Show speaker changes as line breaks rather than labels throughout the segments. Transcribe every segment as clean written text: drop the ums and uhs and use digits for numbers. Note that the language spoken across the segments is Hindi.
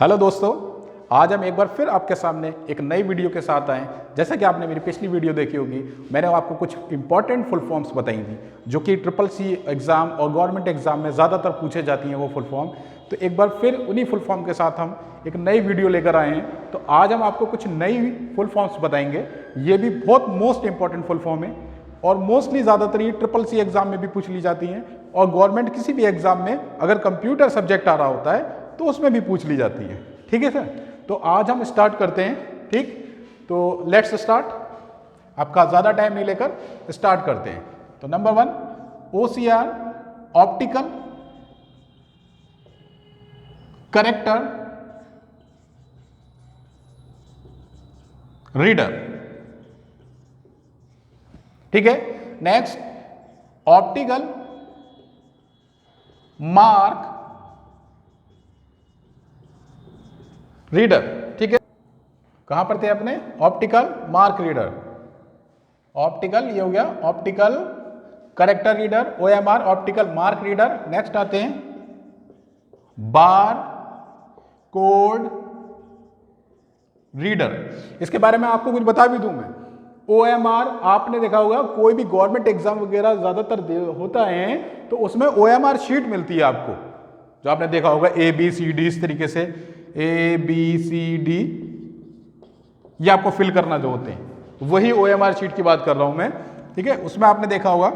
हेलो दोस्तों, आज हम एक बार फिर आपके सामने एक नई वीडियो के साथ आए। जैसा कि आपने मेरी पिछली वीडियो देखी होगी, मैंने आपको कुछ इंपॉर्टेंट फुल फॉर्म्स बताई थी जो कि CCC एग्ज़ाम और गवर्नमेंट एग्ज़ाम में ज़्यादातर पूछे जाती हैं वो फुल फॉर्म। तो एक बार फिर उन्हीं फुल फॉर्म के साथ हम एक नई वीडियो लेकर आए हैं। तो आज हम आपको कुछ नई फुल फॉर्म्स बताएंगे। ये भी बहुत मोस्ट इंपॉर्टेंट फुल फॉर्म है और मोस्टली ज़्यादातर ये CCC एग्ज़ाम में भी पूछ ली जाती हैं और गवर्नमेंट किसी भी एग्ज़ाम में अगर कंप्यूटर सब्जेक्ट आ रहा होता है तो उसमें भी पूछ ली जाती है। ठीक है सर, तो आज हम स्टार्ट करते हैं। ठीक, तो लेट्स स्टार्ट। आपका ज़्यादा टाइम नहीं लेकर स्टार्ट करते हैं। तो number 1, OCR optical character reader. ठीक है, नेक्स्ट ऑप्टिकल मार्क रीडर। ठीक है, कहां पर थे अपने? Optical mark reader. ऑप्टिकल ये हो गया optical character reader, OMR optical mark reader. Next आते हैं बार कोड रीडर। इसके बारे में आपको कुछ बता भी दूं मैं। OMR आपने देखा होगा, कोई भी गवर्नमेंट एग्जाम वगैरह ज्यादातर होता है तो उसमें OMR शीट मिलती है आपको, जो आपने देखा होगा ABCD, इस तरीके से ABCD ये आपको फिल करना जो होते हैं, वही OMR शीट की बात कर रहा हूं मैं। ठीक है, उसमें आपने देखा होगा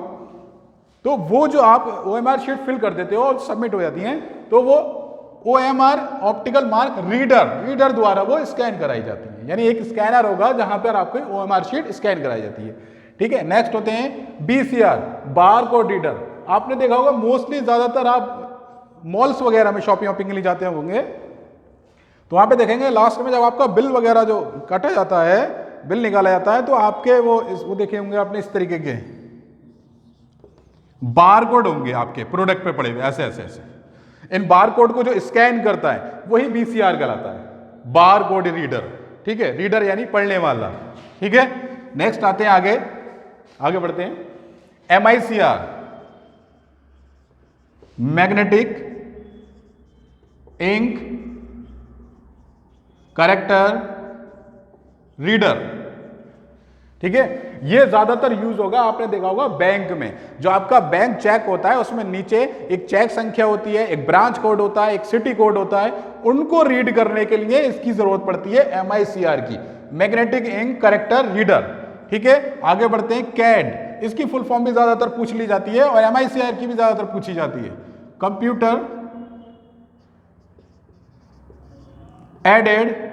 तो वो जो आप OMR शीट फिल कर देते हो और सबमिट हो जाती हैं तो वो OMR ऑप्टिकल मार्क रीडर द्वारा वो स्कैन कराई जाती है। यानी एक स्कैनर होगा जहां पर आपको OMR शीट स्कैन कराई जाती है। ठीक है, नेक्स्ट होते हैं BCR बार कोड रीडर। आपने देखा होगा मोस्टली ज्यादातर आप मॉल्स वगैरह में शॉपिंग के लिए जाते होंगे तो वहां पे देखेंगे लास्ट में जब आपका बिल वगैरह जो काटा जाता है, बिल निकाला जाता है, तो आपके वो देखे होंगे आपने इस तरीके के बार कोड होंगे आपके प्रोडक्ट पे पड़े हुए ऐसे ऐसे ऐसे। इन बार कोड को जो स्कैन करता है वही BCR कहलाता है, बार कोड रीडर। ठीक है, रीडर यानी पढ़ने वाला। ठीक है, नेक्स्ट आते हैं आगे बढ़ते हैं MICR magnetic ink character reader. ठीक है, ये ज्यादातर यूज होगा, आपने देखा होगा बैंक में, जो आपका बैंक चेक होता है उसमें नीचे एक चेक संख्या होती है, एक ब्रांच कोड होता है, एक सिटी कोड होता है, उनको रीड करने के लिए इसकी जरूरत पड़ती है MICR की, मैग्नेटिक इंक करेक्टर रीडर। ठीक है, आगे बढ़ते हैं CAD। इसकी फुल फॉर्म भी ज्यादातर पूछ ली जाती है और MICR की भी ज्यादातर पूछी जाती है, कंप्यूटर एडेड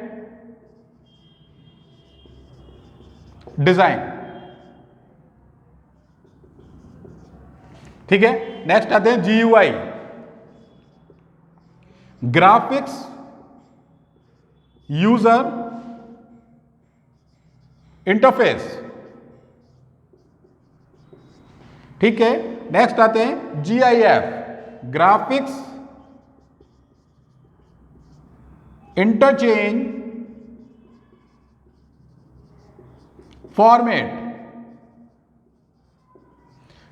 डिजाइन। ठीक है, नेक्स्ट आते हैं GUI ग्राफिक्स यूजर इंटरफेस। ठीक है, नेक्स्ट आते हैं GIF ग्राफिक्स इंटरचेंज फॉर्मेट।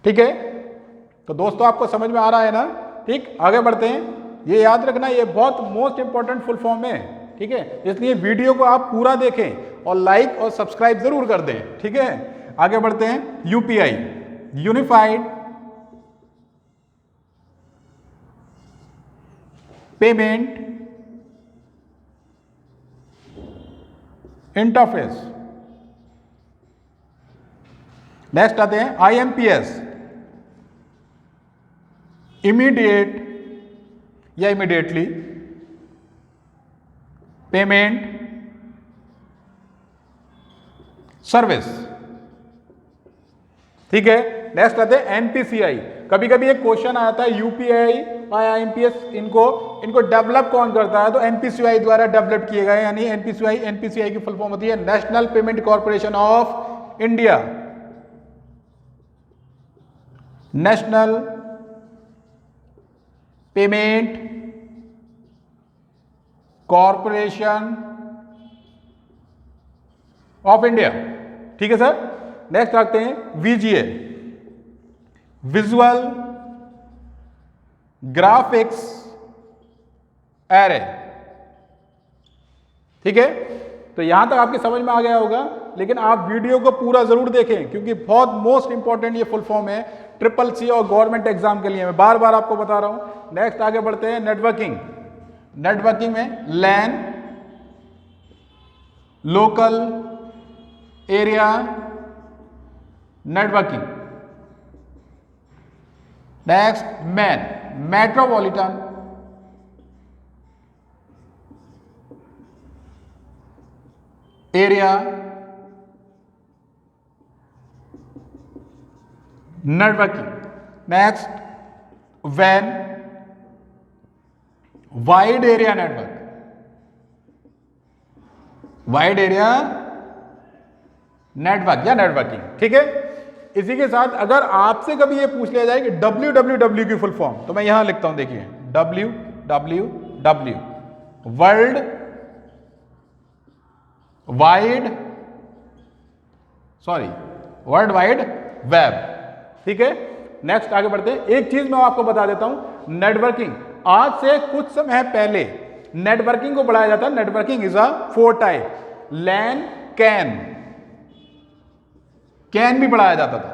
ठीक है, तो दोस्तों आपको समझ में आ रहा है ना? ठीक, आगे बढ़ते हैं। ये याद रखना, ये बहुत मोस्ट इंपॉर्टेंट फुल फॉर्म है। ठीक है, इसलिए वीडियो को आप पूरा देखें और लाइक और सब्सक्राइब जरूर कर दें। ठीक है, आगे बढ़ते हैं UPI unified payment interface. Next आते हैं IMPS इमीडिएट या इमीडिएटली पेमेंट सर्विस। ठीक है, नेक्स्ट आते हैं NPCI। कभी कभी एक क्वेश्चन आता है UPI और IMPS इनको डेवलप कौन करता है, तो NPCI द्वारा डेवलप किए गए। यानी NPCI की फुल फॉर्म होती है national payment corporation of India, national payment corporation of India. ठीक है सर, नेक्स्ट आते हैं VGA विजुअल ग्राफिक्स एरे। ठीक है, तो यहां तक आपकी समझ में आ गया होगा, लेकिन आप वीडियो को पूरा जरूर देखें क्योंकि बहुत मोस्ट इंपॉर्टेंट ये फुल फॉर्म है ट्रिपल सी और गवर्नमेंट एग्जाम के लिए, मैं बार बार आपको बता रहा हूं। नेक्स्ट आगे बढ़ते हैं, नेटवर्किंग। नेटवर्किंग में LAN, local area networking. Next MAN, metropolitan area networking. Next वैन, wide area network, wide area network या नेटवर्किंग। ठीक है, इसी के साथ अगर आपसे कभी ये पूछ लिया जाए कि WWW की फुल फॉर्म, तो मैं यहां लिखता हूं, देखिए WWW, वर्ल्ड वाइड वेब। ठीक है, नेक्स्ट आगे बढ़ते हैं। एक चीज मैं आपको बता देता हूं, नेटवर्किंग आज से कुछ समय पहले नेटवर्किंग को बढ़ाया जाता है। Networking is a 4 type, LAN, CAN भी बढ़ाया जाता था,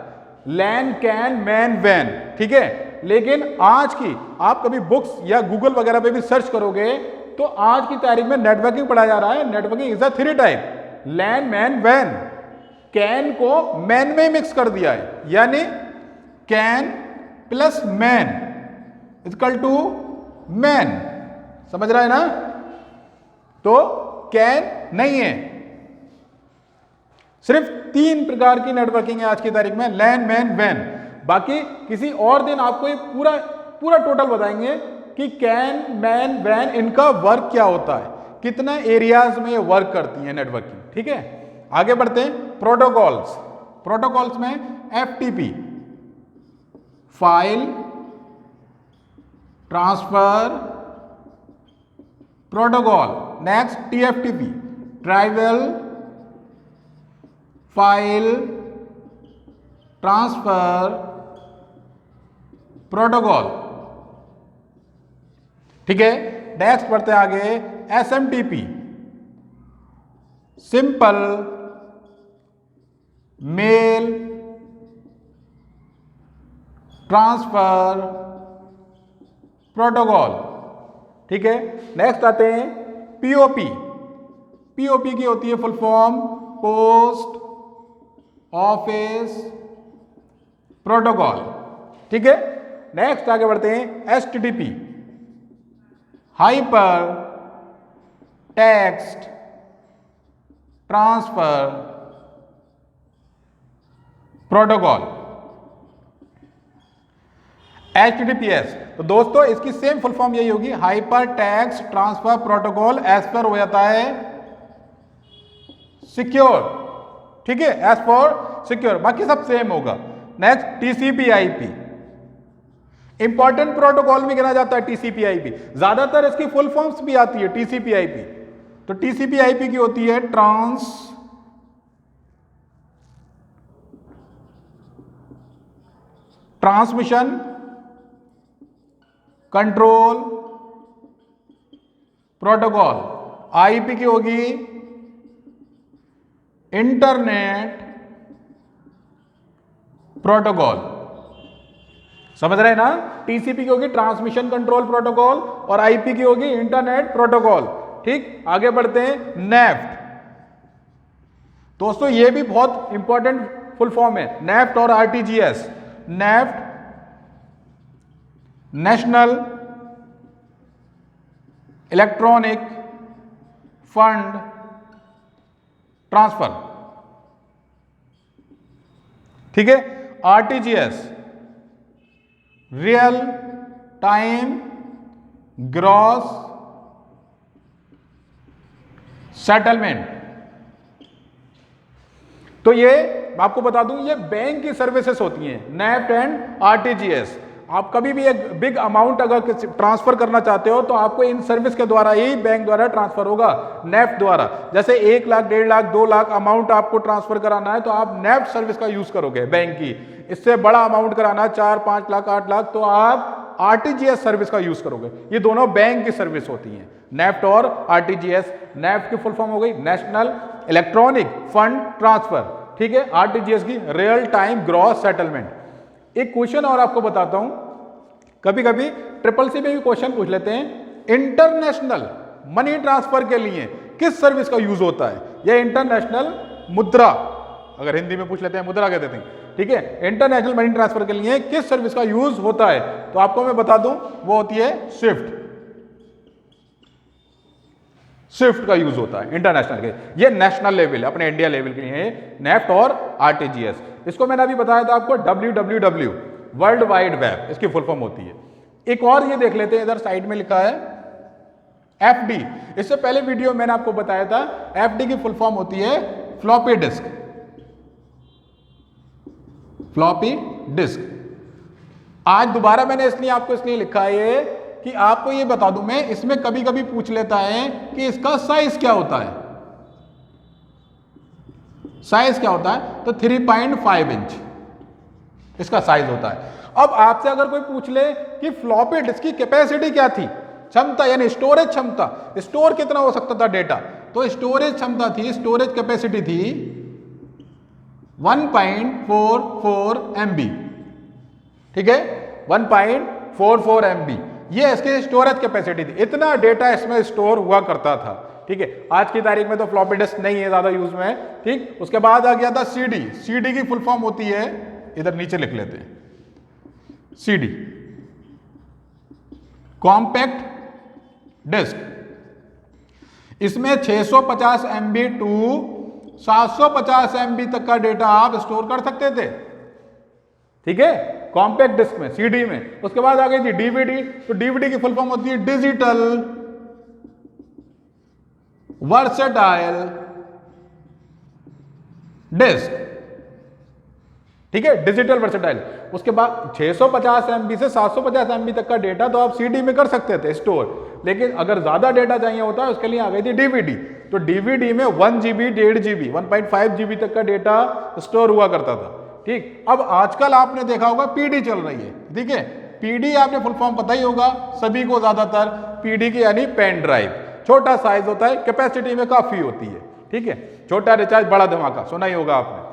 लैन, कैन, मैन, वैन। ठीक है, लेकिन आज की आप कभी बुक्स या गूगल वगैरह पे भी सर्च करोगे तो आज की तारीख में नेटवर्किंग पढ़ाया जा रहा है। Networking is a 3 type, LAN, MAN, वैन। कैन को मैन में मिक्स कर दिया है, यानी CAN plus MAN equal to MAN. समझ रहा है ना? तो कैन नहीं है, सिर्फ 3 प्रकार की नेटवर्किंग है आज की तारीख में, लैन, मैन, वैन। बाकी किसी और दिन आपको ये पूरा टोटल बताएंगे कि कैन, मैन, वैन इनका वर्क क्या होता है, कितना एरियाज में ये वर्क करती है नेटवर्किंग। ठीक है, आगे बढ़ते हैं। प्रोटोकॉल्स में FTP, file transfer protocol. Next TFTP, tribal file transfer protocol. ठीक है, नेक्स्ट बढ़ते हैं आगे, SMTP, simple mail transfer protocol. ठीक है, नेक्स्ट आते हैं POP की होती है full form, post office protocol. ठीक है, नेक्स्ट आगे बढ़ते हैं HTTP, hyper text transfer protocol. HTTPS, तो दोस्तों इसकी सेम फुल फॉर्म यही होगी, hyper text transfer protocol. Edge पर हो जाता है सिक्योर। ठीक है, एज फॉर सिक्योर, बाकी सब सेम होगा। नेक्स्ट TCP/IP, इंपॉर्टेंट प्रोटोकॉल भी गिना जाता है TCP/IP, ज्यादातर इसकी फुल फॉर्म्स भी आती है TCP/IP। तो TCP/IP की होती है ट्रांसमिशन कंट्रोल प्रोटोकॉल। IP की होगी इंटरनेट प्रोटोकॉल। समझ रहे हैं ना? TCP की होगी ट्रांसमिशन कंट्रोल प्रोटोकॉल और IP की होगी इंटरनेट प्रोटोकॉल। ठीक, आगे बढ़ते हैं। नेफ्ट, दोस्तों ये भी बहुत इंपॉर्टेंट फुल फॉर्म है, नेफ्ट और RTGS। NEFT national electronic fund transfer. ठीक है, RTGS, real time gross settlement. तो ये मैं आपको बता दूं, ये बैंक की सर्विसेज होती हैं, नेफ्ट एंड RTGS। आप कभी भी एक बिग अमाउंट अगर ट्रांसफर करना चाहते हो तो आपको इन सर्विस के द्वारा ही बैंक द्वारा ट्रांसफर होगा, नेफ्ट द्वारा। जैसे 1 लाख, 1.5 लाख, 2 लाख अमाउंट आपको ट्रांसफर कराना है तो आप नेफ्ट सर्विस का यूज करोगे बैंक की। इससे बड़ा अमाउंट कराना है 4, 5 लाख, 8 लाख, तो आप आरटीजीएस सर्विस का यूज करोगे। ये दोनों बैंक की सर्विस होती हैं, नेफ्ट और आरटीजीएस। नेफ्ट की फुल फॉर्म हो गई नेशनल इलेक्ट्रॉनिक फंड ट्रांसफर, ठीक है। आरटीजीएस की रियल टाइम ग्रॉस सेटलमेंट। एक क्वेश्चन और आपको बताता हूं, कभी कभी ट्रिपल सी में भी क्वेश्चन पूछ लेते हैं, इंटरनेशनल मनी ट्रांसफर के लिए किस सर्विस का यूज होता है? यह इंटरनेशनल मुद्रा, अगर हिंदी में पूछ लेते हैं मुद्रा कह देते हैं, ठीक है। इंटरनेशनल मनी ट्रांसफर के लिए किस सर्विस का यूज होता है? तो आपको मैं बता दूं, वो होती है स्विफ्ट। स्विफ्ट का यूज होता है इंटरनेशनल के, ये नेशनल लेवल अपने इंडिया लेवल के लिए नेफ्ट और आरटीजीएस। इसको मैंने अभी बताया था आपको, WWW वर्ल्ड वाइड वेब इसकी फुल फॉर्म होती है। एक और ये देख लेते हैं, इधर साइड में लिखा है एफडी। इससे पहले वीडियो मैंने आपको बताया था, एफडी की फुल फॉर्म होती है फ्लॉपी डिस्क। Floppy disk. आज दोबारा मैंने इसलिए लिखा है कि आपको ये बता दूं मैं, इसमें कभी कभी पूछ लेता है कि इसका साइज क्या होता है। साइज क्या होता है? तो 3.5 इंच इसका साइज होता है। अब आपसे अगर कोई पूछ ले कि फ्लॉपी डिस्क की कैपेसिटी क्या थी, क्षमता यानी स्टोरेज क्षमता, स्टोर कितना हो सकता था डेटा, तो स्टोरेज क्षमता थी, स्टोरेज कैपेसिटी थी 1.44 MB, ठीक है। 1.44 MB ये इसकी स्टोरेज कैपेसिटी थी, इतना डेटा इसमें स्टोर हुआ करता था, ठीक है। आज की तारीख में तो फ्लॉपी डिस्क नहीं है ज्यादा यूज में, ठीक। उसके बाद आ गया था सीडी। सीडी की फुल फॉर्म होती है, इधर नीचे लिख लेते हैं, सीडी कॉम्पैक्ट डिस्क। इसमें 650 MB टू 750 MB तक का डेटा आप स्टोर कर सकते थे, ठीक है, कॉम्पैक्ट डिस्क में, सीडी में। उसके बाद आ गई थी डीवीडी। तो डीवीडी की फुल फॉर्म होती है डिजिटल वर्सेटाइल डिस्क, ठीक है, डिजिटल वर्सेटाइल। उसके बाद 650 MB से 750 MB तक का डेटा तो आप सीडी में कर सकते थे स्टोर, लेकिन अगर ज्यादा डेटा चाहिए होता है उसके लिए आ गई थी डीवीडी। तो डीवीडी में 1 GB, 1.5 GB, 1.5 GB तक का डेटा स्टोर हुआ करता था, ठीक। अब आजकल आपने देखा होगा पीडी चल रही है, ठीक है। पीडी आपने फुल फॉर्म पता ही होगा सभी को, ज्यादातर पीडी की यानी पेन ड्राइव। छोटा साइज होता है, कैपेसिटी में काफी होती है, ठीक है। छोटा रिचार्ज बड़ा धमाका, सुना ही होगा आपने।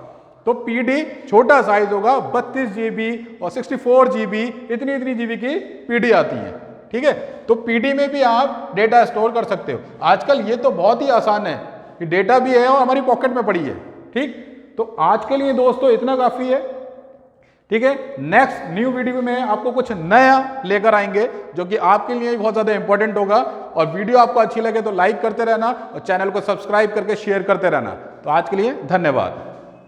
तो पीडी छोटा साइज होगा, 32 GB और 64 GB, इतनी जीबी की पीडी आती है, ठीक है। तो पीडी में भी आप डेटा स्टोर कर सकते हो। आजकल ये तो बहुत ही आसान है कि डेटा भी है और हमारी पॉकेट में पड़ी है, ठीक। तो आज के लिए दोस्तों इतना काफी है, ठीक है। नेक्स्ट न्यू वीडियो में आपको कुछ नया लेकर आएंगे जो कि आपके लिए बहुत ज्यादा इंपॉर्टेंट होगा। और वीडियो आपको अच्छी लगे तो लाइक करते रहना और चैनल को सब्सक्राइब करके शेयर करते रहना। तो आज के लिए धन्यवाद।